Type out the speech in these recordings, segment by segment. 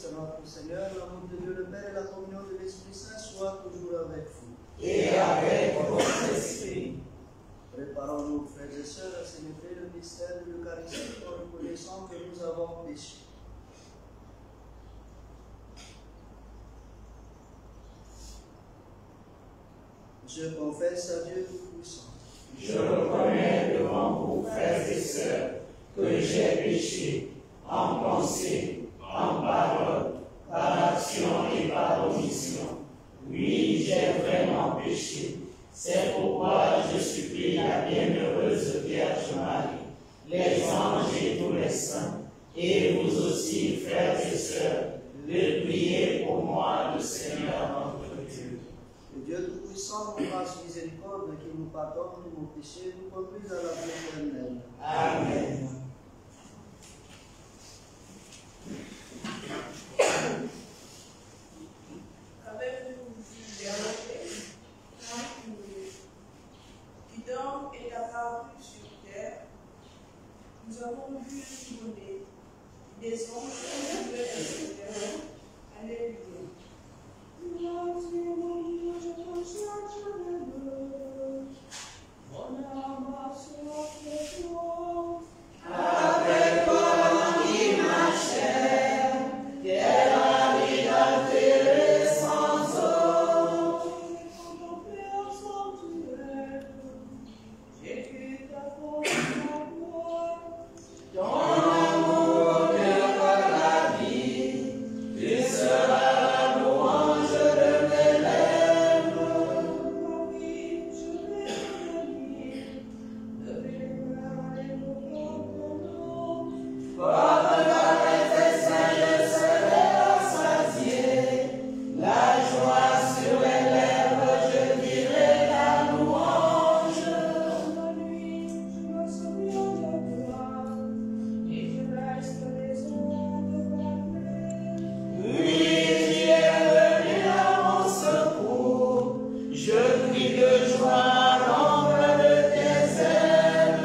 Christ notre Seigneur, l'amour de Dieu le Père et la communion de l'Esprit Saint soient toujours avec vous. Et avec votre esprit. Préparons-nous, frères et sœurs, à célébrer le mystère de l'Eucharistie en reconnaissant que nous avons péché. Je confesse à Dieu Tout-Puissant. Je reconnais devant vous, frères et sœurs, que j'ai péché en pensée, en parole, par action et par omission. Oui, j'ai vraiment péché. C'est pourquoi je supplie la bienheureuse Vierge Marie, les anges et tous les saints, et vous aussi, frères et sœurs, de prier pour moi, le Seigneur notre Dieu. Que Dieu Tout-Puissant nous fasse miséricorde, qu'il nous pardonne de nos péchés, nous conduise à la vie éternelle. Amen. Avez-vous vu l'Évangile qui donc est apparu sur terre? Nous avons vu voler des anges qui veulent l'Éternel. Alléluia. Avec toi qui marchait, quelle arrivée sans eau. Ton amour demeure la vie, tu seras la louange de mes lèvres. Porte la tes saints, je serai rassasié. La joie sur les lèvres, je dirai la louange. Oui, tu es venu à mon secours. Je crie de joie à l'ombre de tes ailes.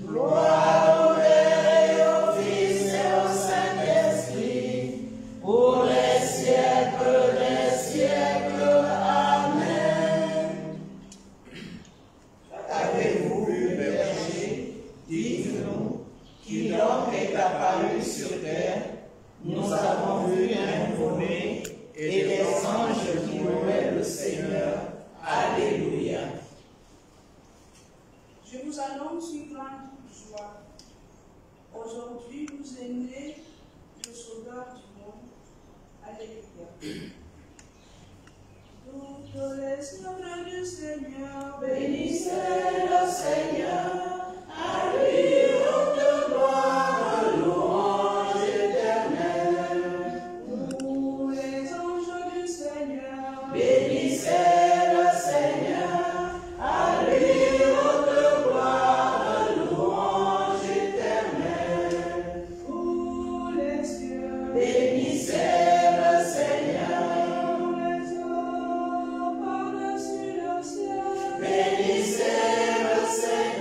Gloire au Père et au Fils et au Saint-Esprit, pour les siècles des siècles. Amen. Avez-vous vu le berger? Dites-nous, qui donc est apparu sur terre? Nous avons vu un nouveau-né et des anges qui louaient le Seigneur. Alléluia. Je vous annonce une grande joie. Aujourd'hui, vous est né le Sauveur du monde. Alléluia. Toutes les œuvres du Seigneur, Bénissez le Seigneur, à lui haute gloire, louange éternelle. tous les anges du Seigneur, Bénissez le Seigneur, à lui haute gloire, louange éternelle. tous les cieux, Bénissez le Seigneur, tous les hommes par-dessus le ciel. bénissez le Seigneur.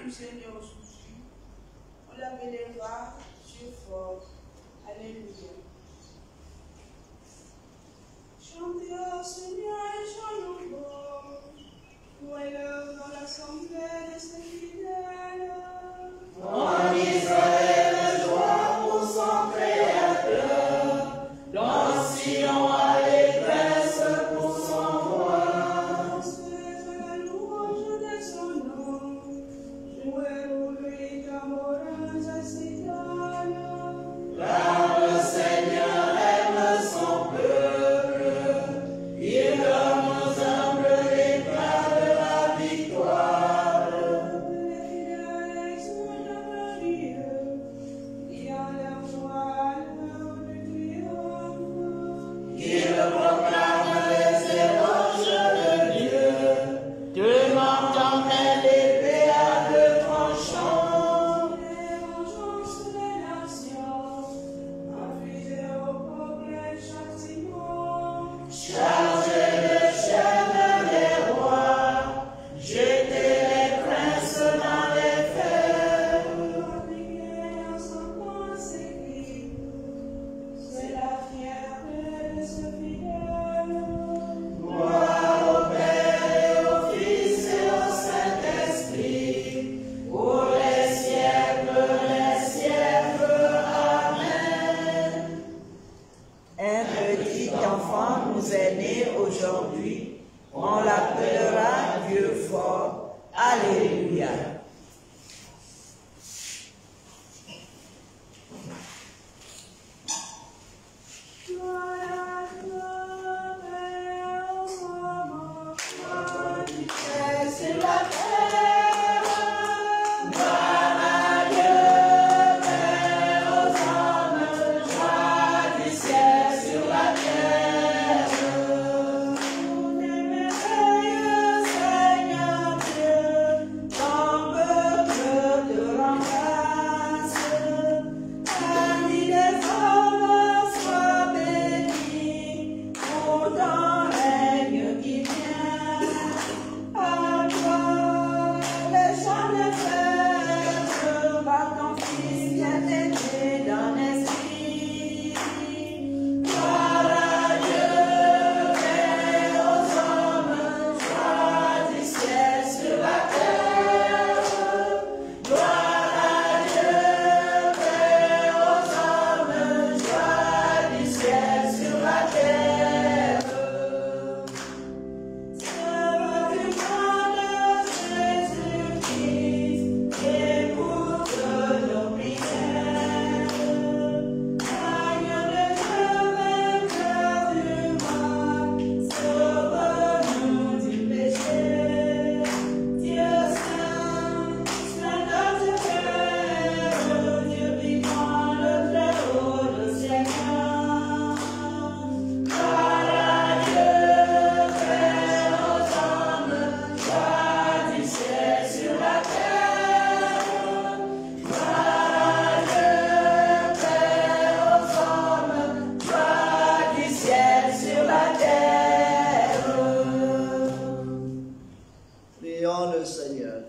du Seigneur Jésus. On l'appellera Dieu fort. Alléluia. Chantez au Seigneur et chant nouveau. Louez-le dans l'assemblée de ses fidèles. En Israël, joie pour son Créateur. Dans Sion, allégresse pour son roi. C'est la louange de son nom. Jouez pour lui tambourins et cithares. Car le Seigneur aime son peuple. Il donne aux humbles l'éclat de la victoire. Les fidèles exultent parmi eux. Il y a la joie du triomphe. Il proclame les éloges de Dieu. Demandant l'épée à deux tranchants. Les vengeances des nations, infligées au peuple et châtiment. Chargez de chaînes les rois. Jetez les princes dans les fers. Appliquez en son point ses cris. C'est la fierté de ce fidèle. Gloire au Père et au Fils et au Saint-Esprit, pour les siècles. Amen. Un petit enfant nous est né aujourd'hui, on l'appellera Dieu fort. Alléluia. Gloire à toi, Père, au moment, gloire du Ciel sur la terre, gloire à Dieu, Père aux hommes, joie du ciel sur la terre. Nous des merveilleux Seigneur Dieu, Ton peuple te remplace, parmi les hommes, sois béni, pour ton règne qui vient. à toi, les chants de fête, Par ton Fils bien aimé dans l'esprit. Gloire à Dieu, Père aux hommes, joie du ciel sur la terre. Gloire à Dieu, Père aux hommes, joie du ciel sur la terre. Sœur du monde, Jésus-Christ, écoute nos prières. Agneau de Dieu, vainqueur du mal, sauve-nous du péché. Dieu saint, splendeur de Père, Dieu vivant, le Très-Haut, le Seigneur. Gloire à Dieu, Père aux hommes, joie du ciel sur la terre. Gloire à Dieu, Père aux hommes, joie du ciel sur la terre. Prions le Seigneur.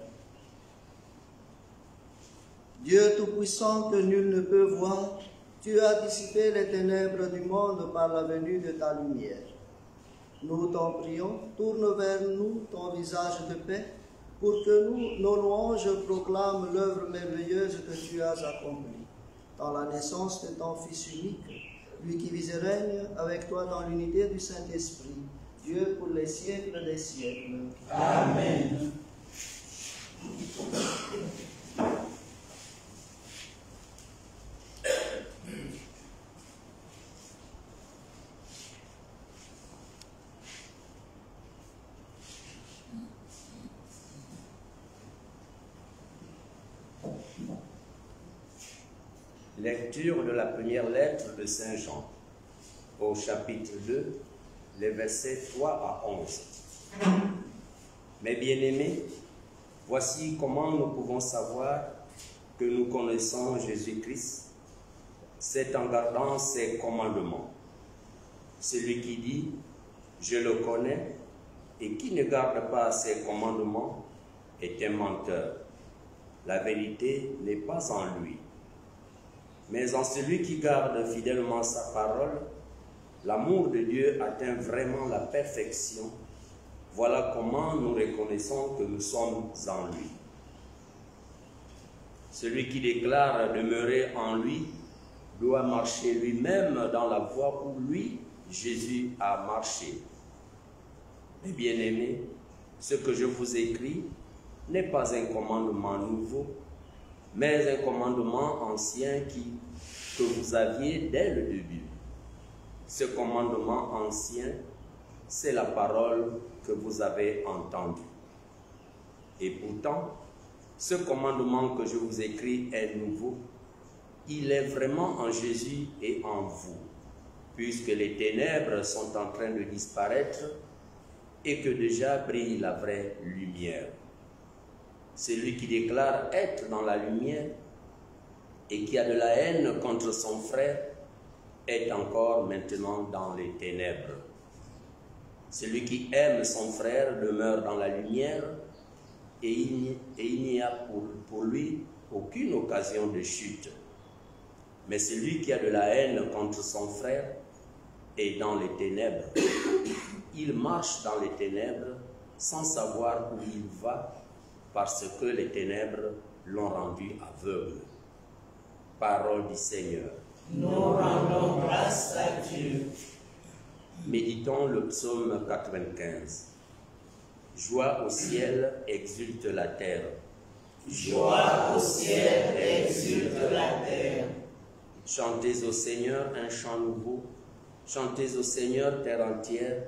Dieu Tout-Puissant que nul ne peut voir, tu as dissipé les ténèbres du monde par la venue de ta lumière. Nous t'en prions, tourne vers nous ton visage de paix, pour que nos louanges proclament l'œuvre merveilleuse que tu as accomplie, dans la naissance de ton Fils unique, lui qui vis et règne avec toi dans l'unité du Saint-Esprit, Dieu pour les siècles des siècles. Amen. Lecture de la première lettre de Saint Jean, au chapitre 2, les versets 3 à 11. Mes bien-aimés, voici comment nous pouvons savoir que nous connaissons Jésus-Christ, c'est en gardant ses commandements. Celui qui dit « Je le connais » et qui ne garde pas ses commandements est un menteur, la vérité n'est pas en lui. Mais en celui qui garde fidèlement sa parole, l'amour de Dieu atteint vraiment la perfection. Voilà comment nous reconnaissons que nous sommes en lui. Celui qui déclare demeurer en lui doit marcher lui-même dans la voie où lui, Jésus, a marché. Mes bien-aimés, ce que je vous écris n'est pas un commandement nouveau, mais un commandement ancien que vous aviez dès le début. Ce commandement ancien, c'est la parole que vous avez entendue. Et pourtant, ce commandement que je vous écris est nouveau. Il est vraiment en Jésus et en vous, puisque les ténèbres sont en train de disparaître et que déjà brille la vraie lumière. Celui qui déclare être dans la lumière et qui a de la haine contre son frère est encore maintenant dans les ténèbres. Celui qui aime son frère demeure dans la lumière et il n'y a pour lui aucune occasion de chute. Mais celui qui a de la haine contre son frère est dans les ténèbres. Il marche dans les ténèbres sans savoir où il va parce que les ténèbres l'ont rendu aveugle. Parole du Seigneur. Nous rendons grâce à Dieu. Méditons le psaume 95. Joie au ciel, exulte la terre. Joie au ciel, exulte la terre. Chantez au Seigneur un chant nouveau. Chantez au Seigneur, terre entière.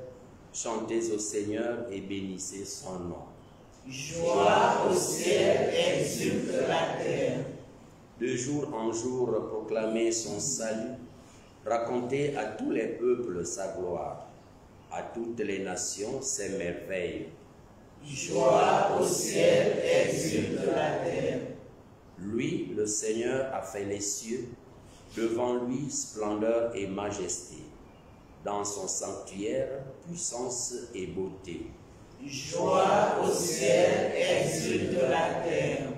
Chantez au Seigneur et bénissez son nom. Joie au ciel, exulte la terre. De jour en jour, proclamez son salut. Racontez à tous les peuples sa gloire. À toutes les nations ses merveilles. Joie au ciel, exulte la terre. Lui, le Seigneur, a fait les cieux. Devant lui, splendeur et majesté. Dans son sanctuaire, puissance et beauté. Joie au ciel, exulte la terre.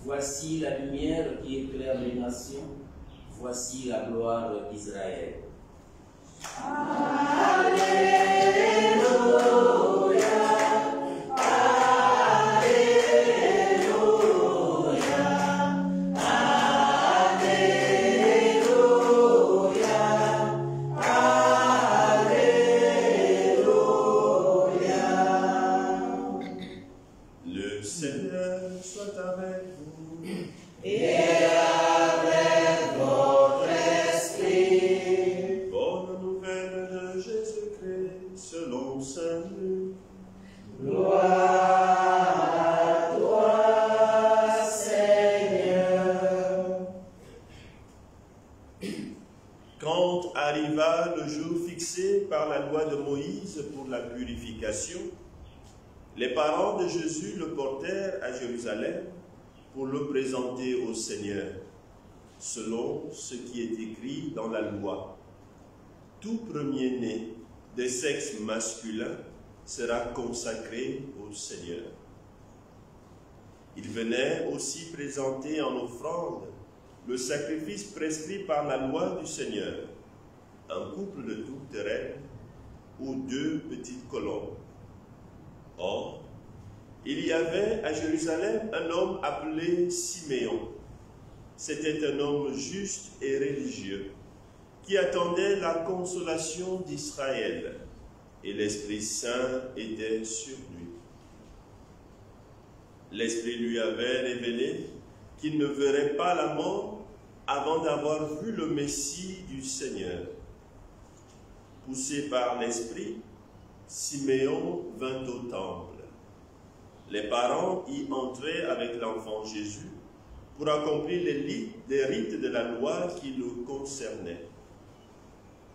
Voici la lumière qui éclaire les nations. Voici la gloire d'Israël. Le Seigneur soit avec vous. Et avec votre esprit. Bonne nouvelle de Jésus-Christ selon saint Luc. Gloire à toi, Seigneur. Quand arriva le jour fixé par la loi de Moïse pour la purification, les parents de Jésus le portèrent à Jérusalem pour le présenter au Seigneur, selon ce qui est écrit dans la loi. Tout premier-né des sexes masculins sera consacré au Seigneur. Il venait aussi présenter en offrande le sacrifice prescrit par la loi du Seigneur, un couple de tourterelles reines ou 2 petites colombes. Or, il y avait à Jérusalem un homme appelé Siméon. C'était un homme juste et religieux, qui attendait la consolation d'Israël, et l'Esprit Saint était sur lui. L'Esprit lui avait révélé qu'il ne verrait pas la mort avant d'avoir vu le Messie du Seigneur. Poussé par l'Esprit, Siméon vint au temple. Les parents y entraient avec l'enfant Jésus pour accomplir les rites de la loi qui le concernaient.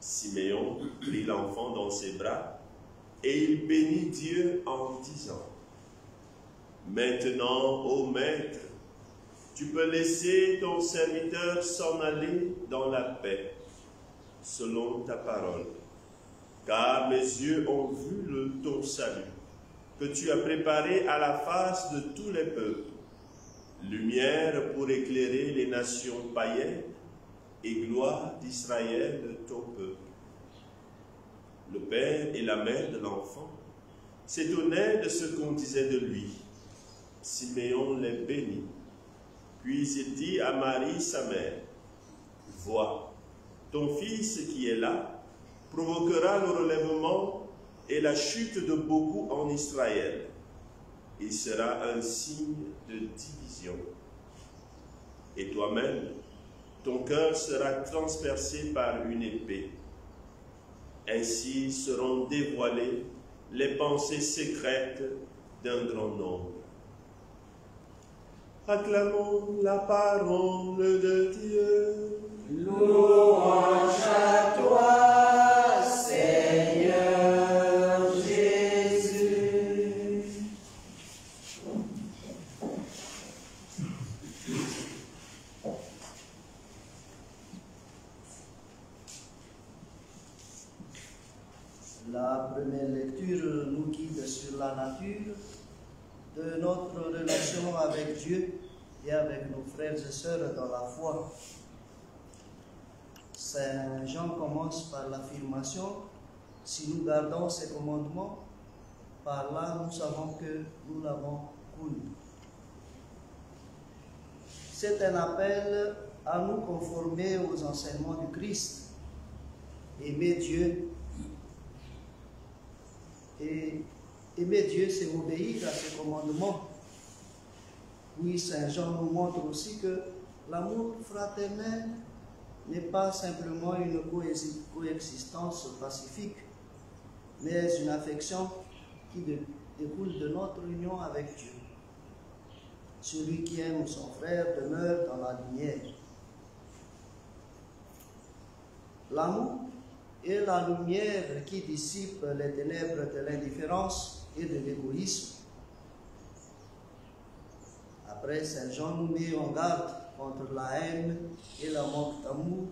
Siméon prit l'enfant dans ses bras et il bénit Dieu en disant: « Maintenant, ô Maître, tu peux laisser ton serviteur s'en aller dans la paix, selon ta parole. Car mes yeux ont vu ton salut, que tu as préparé à la face de tous les peuples, lumière pour éclairer les nations païennes et gloire d'Israël, ton peuple. » Le père et la mère de l'enfant s'étonnaient de ce qu'on disait de lui. Siméon les bénit. Puis il dit à Marie, sa mère: « Vois, ton fils qui est là provoquera le relèvement et la chute de beaucoup en Israël. Il sera un signe de division. Et toi-même, ton cœur sera transpercé par une épée. Ainsi seront dévoilées les pensées secrètes d'un grand nombre. » Acclamons la parole de Dieu. Louange à toi, Seigneur Jésus. La première lecture nous guide sur la nature de notre relation avec Dieu et avec nos frères et sœurs dans la foi. Saint Jean commence par l'affirmation: « Si nous gardons ses commandements, par là nous savons que nous l'avons connu. » C'est un appel à nous conformer aux enseignements du Christ, aimer Dieu. Et aimer Dieu, c'est obéir à ses commandements. Oui, Saint Jean nous montre aussi que l'amour fraternel n'est pas simplement une coexistence pacifique, mais une affection qui découle de notre union avec Dieu. Celui qui aime son frère demeure dans la lumière. L'amour est la lumière qui dissipe les ténèbres de l'indifférence et de l'égoïsme. Après, Saint Jean nous met en garde contre la haine et la manque d'amour,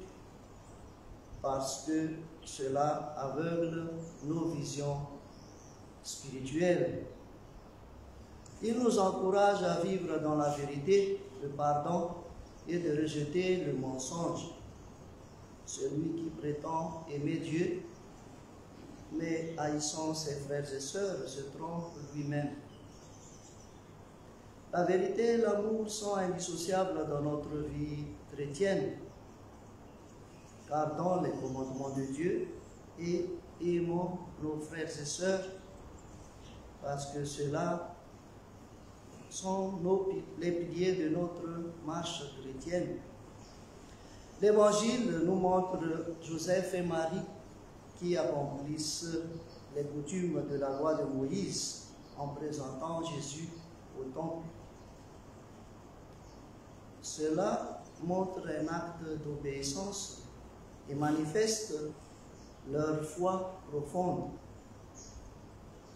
parce que cela aveugle nos visions spirituelles. Il nous encourage à vivre dans la vérité, le pardon et de rejeter le mensonge. Celui qui prétend aimer Dieu, mais haïssant ses frères et sœurs, se trompe lui-même. La vérité et l'amour sont indissociables dans notre vie chrétienne. Gardons les commandements de Dieu et aimons nos frères et sœurs, parce que ceux-là sont les piliers de notre marche chrétienne. L'Évangile nous montre Joseph et Marie qui accomplissent les coutumes de la loi de Moïse en présentant Jésus au temple. Cela montre un acte d'obéissance et manifeste leur foi profonde.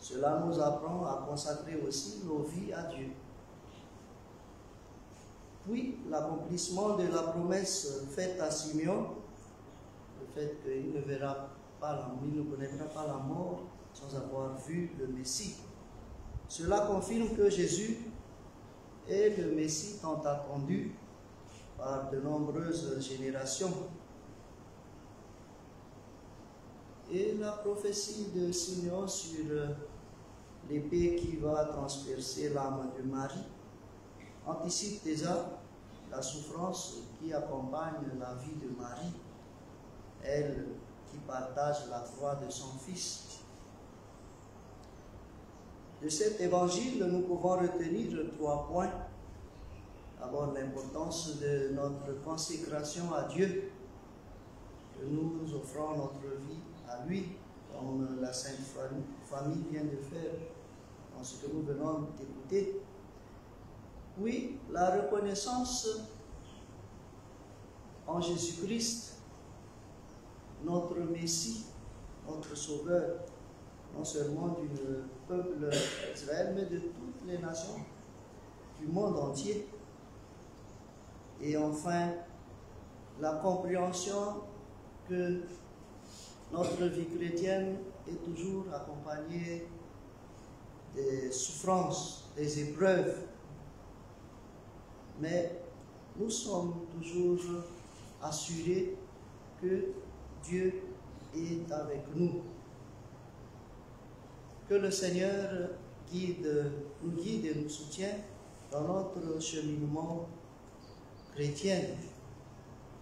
Cela nous apprend à consacrer aussi nos vies à Dieu. Puis, l'accomplissement de la promesse faite à Simeon, le fait qu'il ne connaîtra pas la mort sans avoir vu le Messie. Cela confirme que Jésus est le Messie tant attendu par de nombreuses générations. Et la prophétie de Simeon sur l'épée qui va transpercer l'âme de Marie anticipe déjà la souffrance qui accompagne la vie de Marie. elle qui partage la croix de son Fils. De cet évangile, nous pouvons retenir 3 points. D'abord, l'importance de notre consécration à Dieu, que nous offrons notre vie à lui, comme la Sainte Famille vient de faire dans ce que nous venons d'écouter. Oui, la reconnaissance en Jésus-Christ, notre Messie, notre Sauveur, non seulement du peuple d'Israël, mais de toutes les nations du monde entier. Et enfin, la compréhension que notre vie chrétienne est toujours accompagnée des souffrances, des épreuves. Mais nous sommes toujours assurés que Dieu est avec nous. Que le Seigneur nous guide et nous soutienne dans notre cheminement chrétien.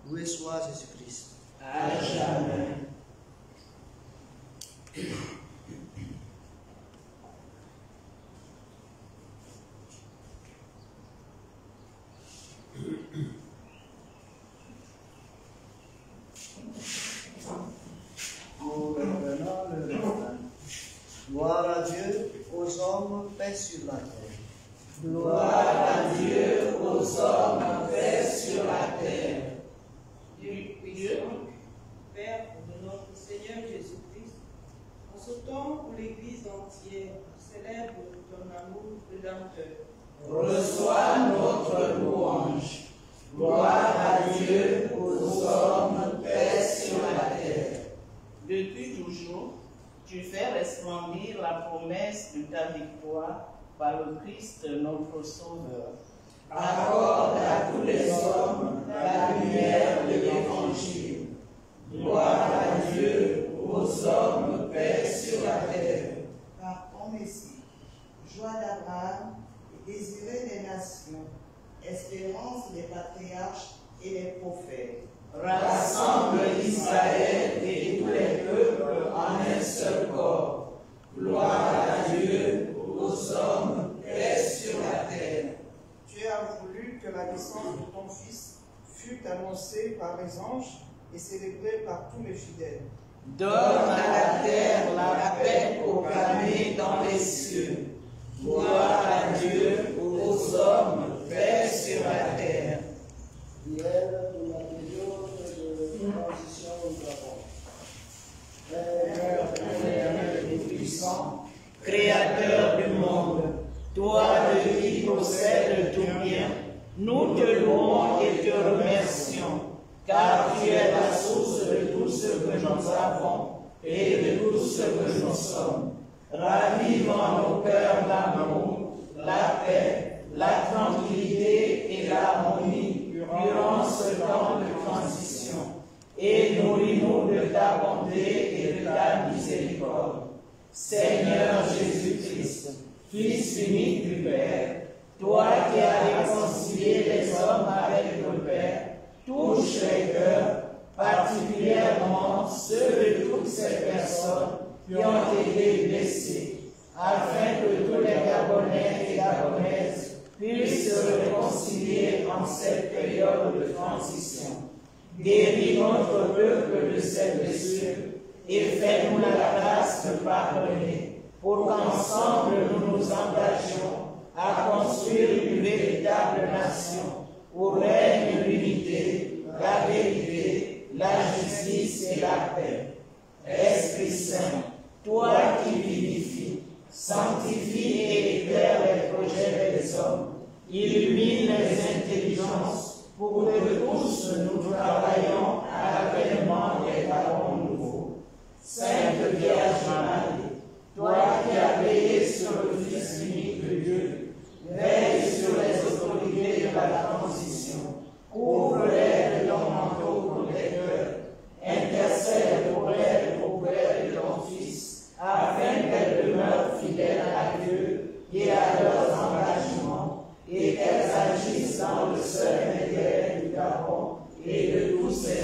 Loué soit Jésus-Christ. À jamais. Nous reprenons le refrain. Gloire à Dieu, aux hommes, paix sur la terre. Gloire à Dieu, aux hommes, paix sur la terre. Dieu, Père de notre Seigneur Jésus-Christ, en ce temps où l'Église entière célèbre ton amour rédempteur, Reçois notre louange. Gloire à Dieu, aux hommes, paix sur la terre. Depuis toujours, tu fais resplendir la promesse de ta victoire par le Christ notre Sauveur. Accorde à tous les hommes la lumière de l'Évangile. Gloire à Dieu, aux hommes, paix sur la terre. Par ton Messie, joie d'Abraham et désiré des nations, espérance des patriarches et des prophètes. Rassemble Israël et tous les peuples en un seul corps. Gloire à Dieu, aux hommes, paix sur la terre. Tu as voulu que la naissance de ton Fils fût annoncée par les anges et célébrée par tous les fidèles. Donne à la terre la paix proclamée dans les cieux. Gloire à Dieu, aux hommes, paix sur la terre. Hier, pour la période de transition au Gabon. Père éternel et puissant, Créateur du monde, toi de qui possèdes tout bien, nous te louons et te remercions, car tu es la source de tout ce que nous avons et de tout ce que nous sommes. Ravive en nos cœurs l'amour, la paix, la tranquillité et l'harmonie durant ce temps de transition, et nourris-nous de ta bonté et de ta miséricorde. Seigneur Jésus-Christ, Fils unique du Père, toi qui as réconcilié les hommes avec le Père, touche les cœurs, particulièrement ceux de toutes ces personnes qui ont été blessées, afin que tous les Gabonais et Gabonaises puissent se réconcilier en cette période de transition. Guéris notre peuple de ses blessures et fais-nous la grâce de pardonner, pour qu'ensemble nous nous engagions à construire une véritable nation où règne l'unité, la vérité, la justice et la paix. Esprit Saint, toi qui vivifies, sanctifie et éclaire les projets des hommes, illumine les intelligences pour que tous nous travaillions à l'avènement des talents nouveaux. Sainte Vierge Marie, toi qui as veillé sur le Fils unique de Dieu, veille sur les autorités de la transition, couvre-les de ton manteau protecteur, intercède pour elles auprès de ton Fils, afin qu'elles demeurent fidèles à Dieu et à leurs engagements, et qu'elles agissent dans le seul intérêt du Gabon et de tous ses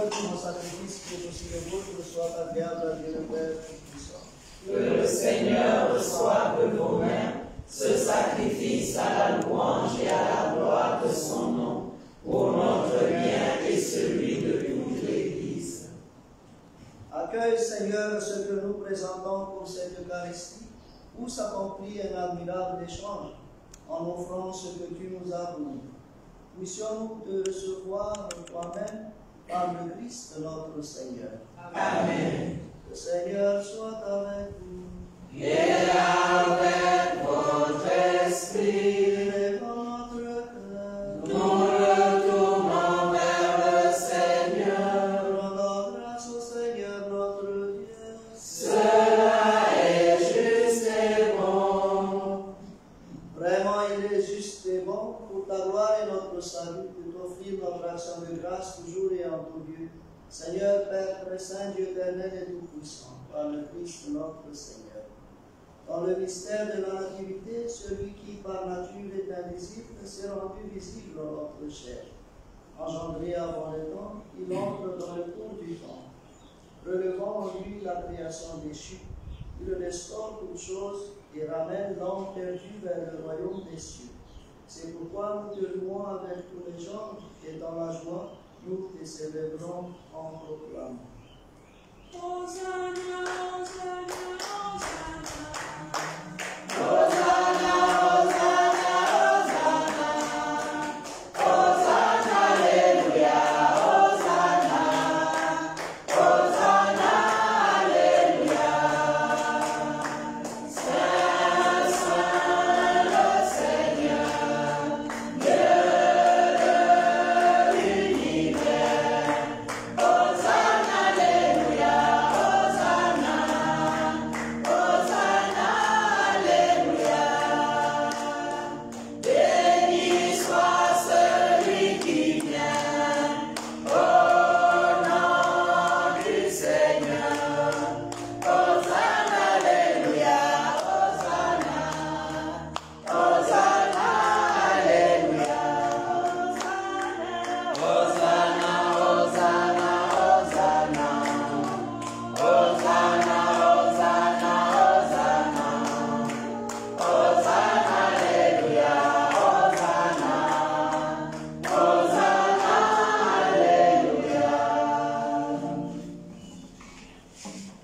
Seigneur, que mon sacrifice qui est aussi le vôtre soit agréable à Dieu le Père Tout-Puissant. Que le Seigneur reçoive de vos mains ce sacrifice à la louange et à la gloire de son nom, pour notre bien et celui de toute l'Église. Accueille, Seigneur, ce que nous présentons pour cette Eucharistie, où s'accomplit un admirable échange, en offrant ce que tu nous as donné. Puissions-nous te recevoir toi-même par le Christ notre Seigneur. Amen. Le Seigneur soit avec vous. Et avec votre esprit, Élevons notre cœur. nous retournons vers le Seigneur. Rendons grâce au Seigneur notre Dieu. Cela est juste et bon. Vraiment, il est juste et bon, pour ta gloire et notre salut, de t'offrir notre action de grâce toujours et en tout lieu. Seigneur, Père très saint, Dieu éternel et tout-puissant, par le Christ notre Seigneur. Dans le mystère de la nativité, celui qui par nature est invisible s'est rendu visible en notre chair. Engendré avant le temps, il entre dans le cours du temps. Relevant en lui la création déchue, il restaure toutes choses et ramène l'homme perdu vers le royaume des cieux. C'est pourquoi nous te louons avec tous les gens et dans la joie, nous te célébrons en proclamant. Hosanna, Hosanna, Hosanna. Hosanna, Hosanna, Hosanna. Hosanna, Alléluia, Hosanna. Hosanna, Alléluia. Saint, Saint, le Seigneur, Dieu de l'univers. Hosanna, Alléluia, Hosanna. Hosanna, Alléluia. Béni soit celui qui vient au nom du Seigneur. Hosanna, Alléluia, Hosanna. Hosanna, Alléluia. Hosanna, Hosanna, Hosanna. Hosanna, Hosanna, Hosanna. Hosanna, Alléluia, Hosanna. Hosanna, Alléluia.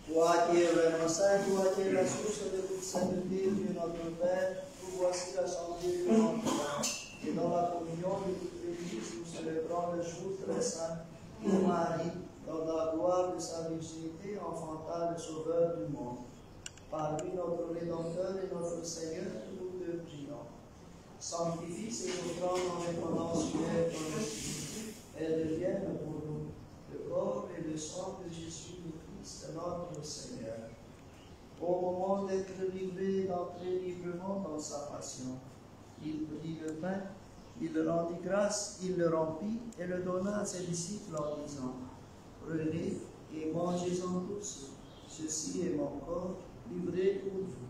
Toi qui es vraiment saint, toi qui es la source de toute sainteté, Dieu notre Père, nous voici rassemblés devant toi. Et dans la communion de toute l'Église, nous célébrons le jour très saint où Marie, dans la gloire de sa virginité, enfanta le Sauveur du monde. Par lui, notre Rédempteur et notre Seigneur, nous te prions. Sanctifie ces offrandes en répandant sur elle ton esprit. Elles deviennent pour nous le corps et le sang de Jésus le Christ, notre Seigneur. Au moment d'être livré, d'entrer librement dans sa passion, il prit le pain, il rendit grâce, il le rompit et le donna à ses disciples en disant: Prenez et mangez-en tous, ceci est mon corps livré pour vous.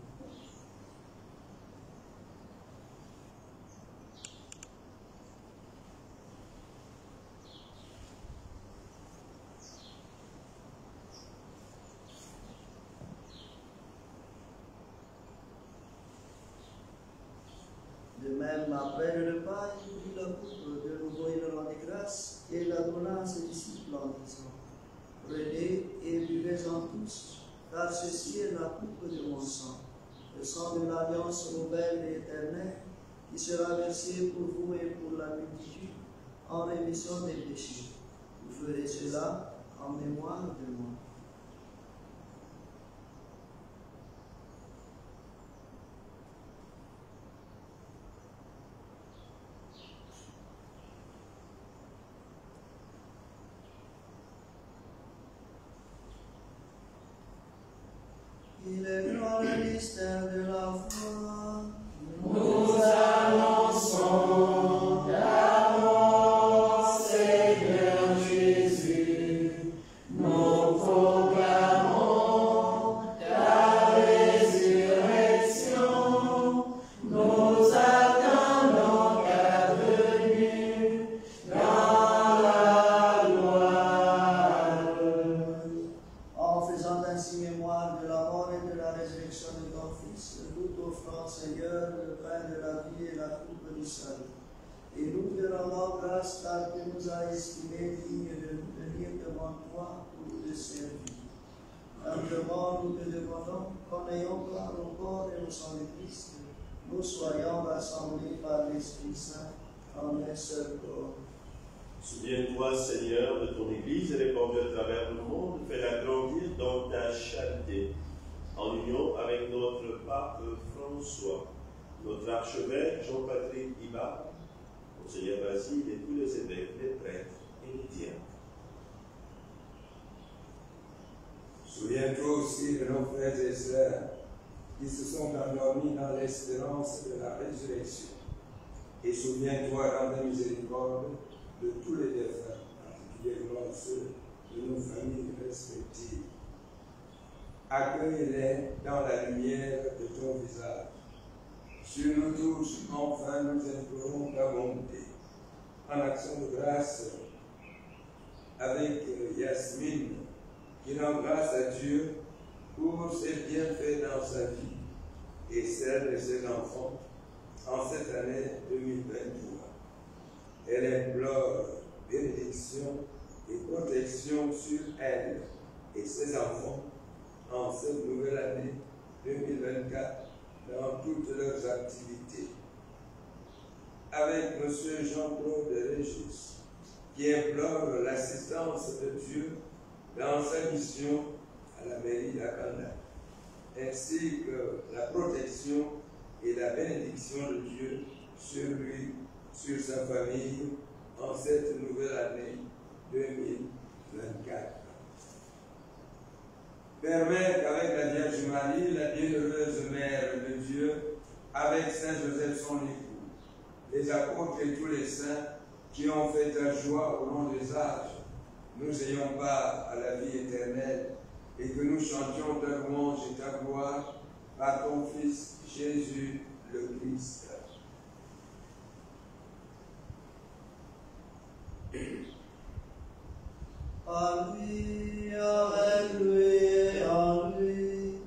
De même, après le repas, il prit la coupe, de nouveau il rendit grâce et la donna à ses disciples en disant: Prenez et buvez-en tous, car ceci est la coupe de mon sang, le sang de l'alliance nouvelle et éternelle, qui sera versé pour vous et pour la multitude en rémission des péchés. Vous ferez cela en mémoire de moi. Il est grand le mystère de la foi. Nous annonçons ta mort, Seigneur Jésus. Nous proclamons ta résurrection. Nous attendons ta venue dans la gloire. grâce car tu nous as estimés dignes de venir devant toi pour te servir. Humblement, nous te demandons qu'en ayant par le corps et le sang de Christ, nous soyons rassemblés par l'Esprit Saint en un seul corps. Souviens-toi, Seigneur, de ton Église répandue à travers le monde, fais-la grandir dans ta charité, en union avec notre pape François, notre archevêque Jean-Patrick Ibar, Monseigneur Basile et tous les évêques, les prêtres et les diacres. Souviens-toi aussi de nos frères et sœurs qui se sont endormis dans l'espérance de la résurrection. Et souviens-toi dans ta miséricorde de tous les défunts, particulièrement ceux de nos familles respectives. Accueille-les dans la lumière de ton visage. Sur nous tous, enfin, nous implorons ta bonté. En action de grâce, avec Yasmine, qui rend grâce à Dieu pour ses bienfaits dans sa vie et celle de ses enfants en cette année 2023. Elle implore bénédiction et protection sur elle et ses enfants en cette nouvelle année 2024 dans toutes leurs activités. Avec M. Jean-Claude Régis, qui implore l'assistance de Dieu dans sa mission à la mairie d'Akanda, ainsi que la protection et la bénédiction de Dieu sur lui, sur sa famille, en cette nouvelle année 2024. Permet qu'avec la Vierge Marie, la bienheureuse Mère de Dieu, avec Saint Joseph son époux, les apôtres et tous les saints qui ont fait ta joie au long des âges, nous ayons part à la vie éternelle et que nous chantions ta louange et ta gloire par ton Fils Jésus le Christ. En lui, avec lui, en lui,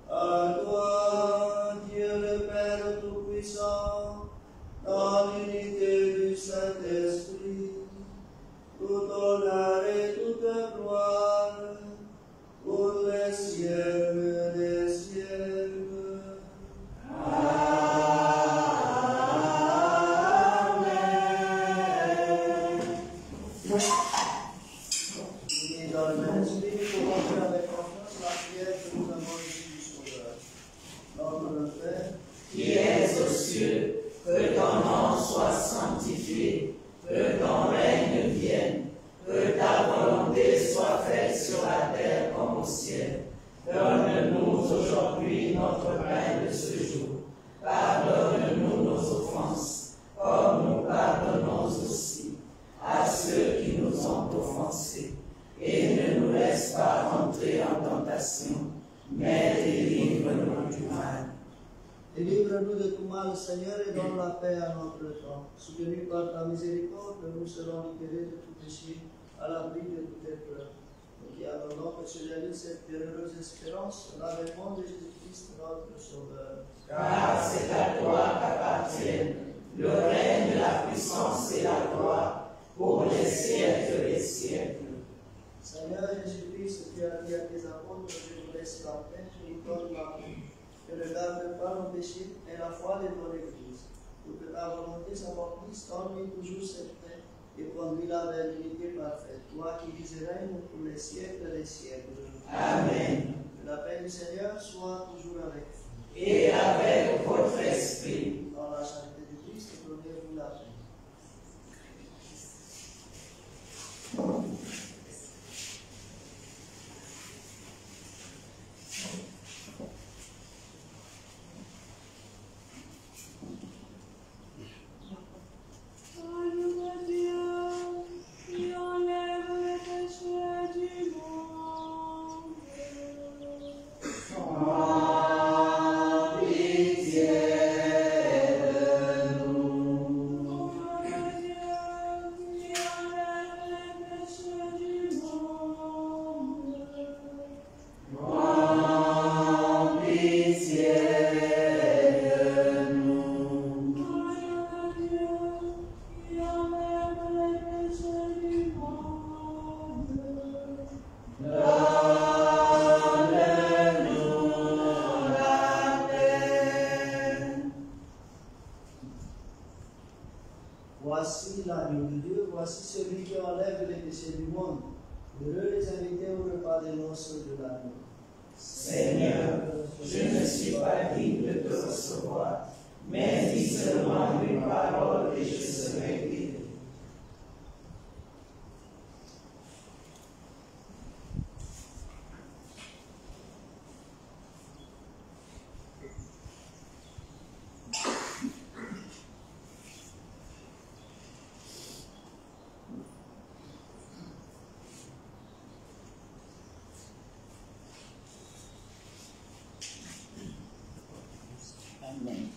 à toi, Dieu le Père Tout-Puissant, dans l'unité du Saint-Esprit, tout honneur et toute gloire, pour les siècles des siècles. Dans le même esprit, pour rentrer avec confiance la prière que nous avons reçue du Sauveur. Notre Père, qui es aux cieux, que ton nom soit sanctifié, que ton règne vienne, que ta volonté soit faite sur la terre comme au ciel. Donne-nous aujourd'hui notre pain de ce jour. Pardonne-nous nos offenses, comme nous pardonnons aussi à ceux qui nous ont offensés. Et ne nous laisse pas entrer en tentation, mais délivre-nous du mal. délivre-nous de tout mal, Seigneur, et donne la paix à notre temps. Soutenus par ta miséricorde, nous serons libérés de tout péché, à l'abri de toute épreuve. Nous qui attendons que se réalise cette bienheureuse espérance, l'avènement de Jésus-Christ, notre Sauveur. Car c'est à toi qu'appartiennent le règne, la puissance et la gloire pour les siècles des siècles. Seigneur Jésus-Christ, tu as dit à tes apôtres, je vous laisse la paix, je vous donne la paix. Ne regarde pas nos péchés, mais la foi de ton Église. Pour que ta volonté s'accomplisse, donne-lui toujours cette paix et conduis-la vers l'unité parfaite. Toi qui vis et règnes pour les siècles des siècles. Amen. Que la paix du Seigneur soit toujours avec vous. Et avec votre esprit. Dans la charité du Christ, donnez-vous la paix. Pitié. au repas des noces de l'agneau. Seigneur, je ne suis pas digne de te recevoir, mais dis seulement une parole et je serai guéri. Amen.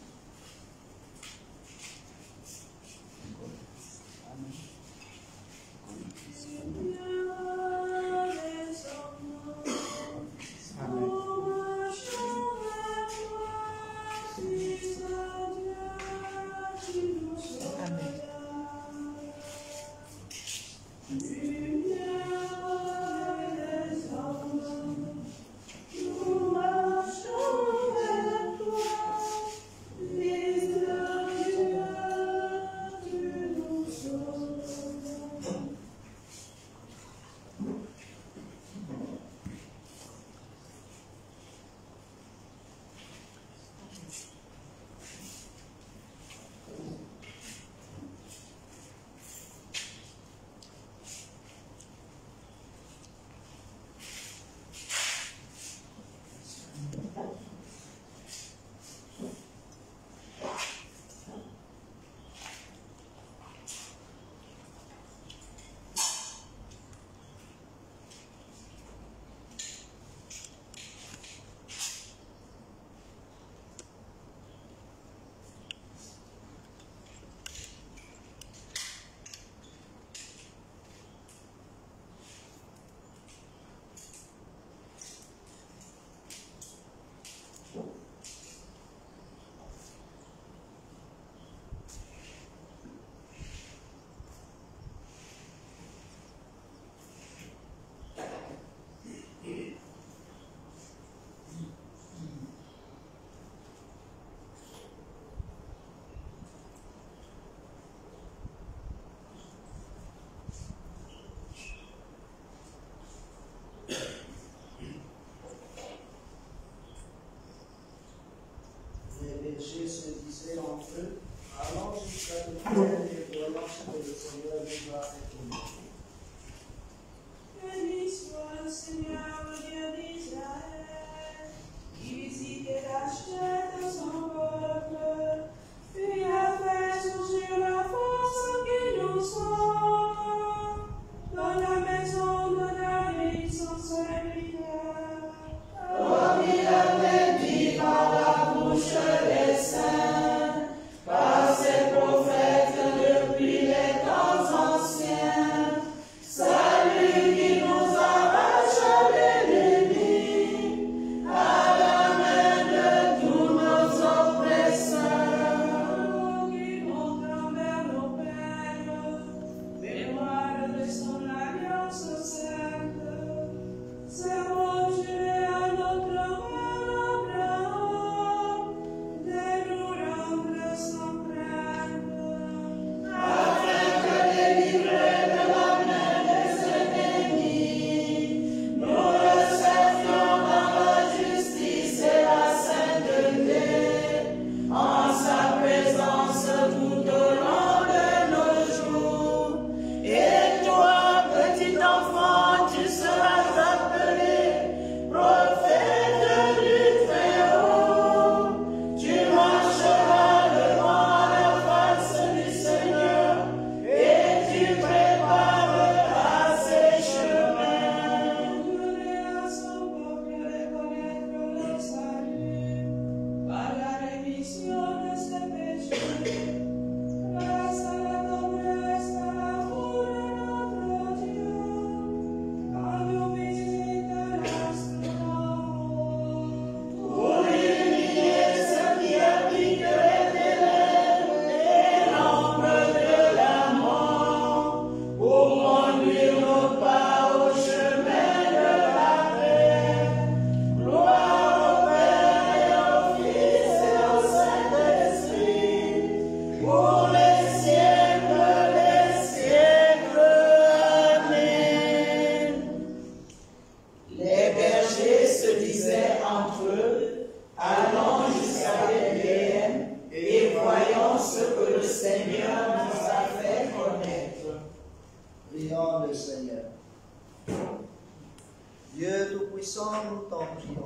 Dieu Tout-Puissant, nous t'en prions.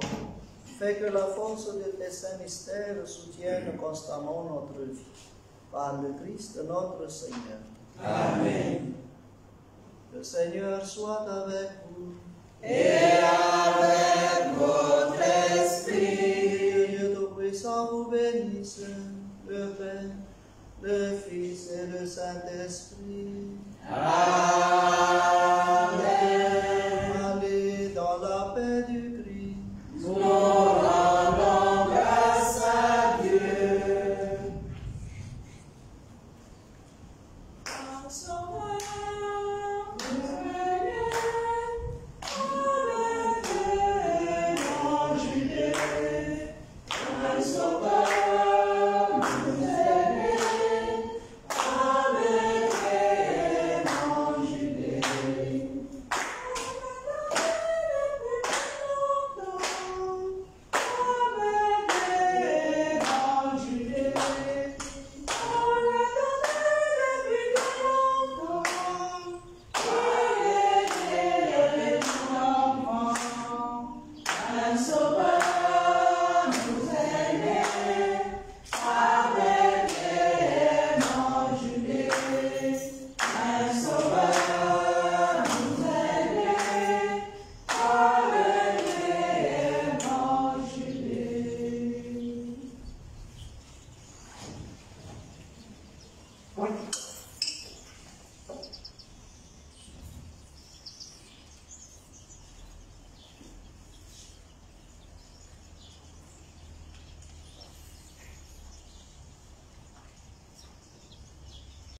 Fais que la force de tes saints mystères soutienne constamment notre vie. Par le Christ notre Seigneur. Amen. Le Seigneur soit avec vous.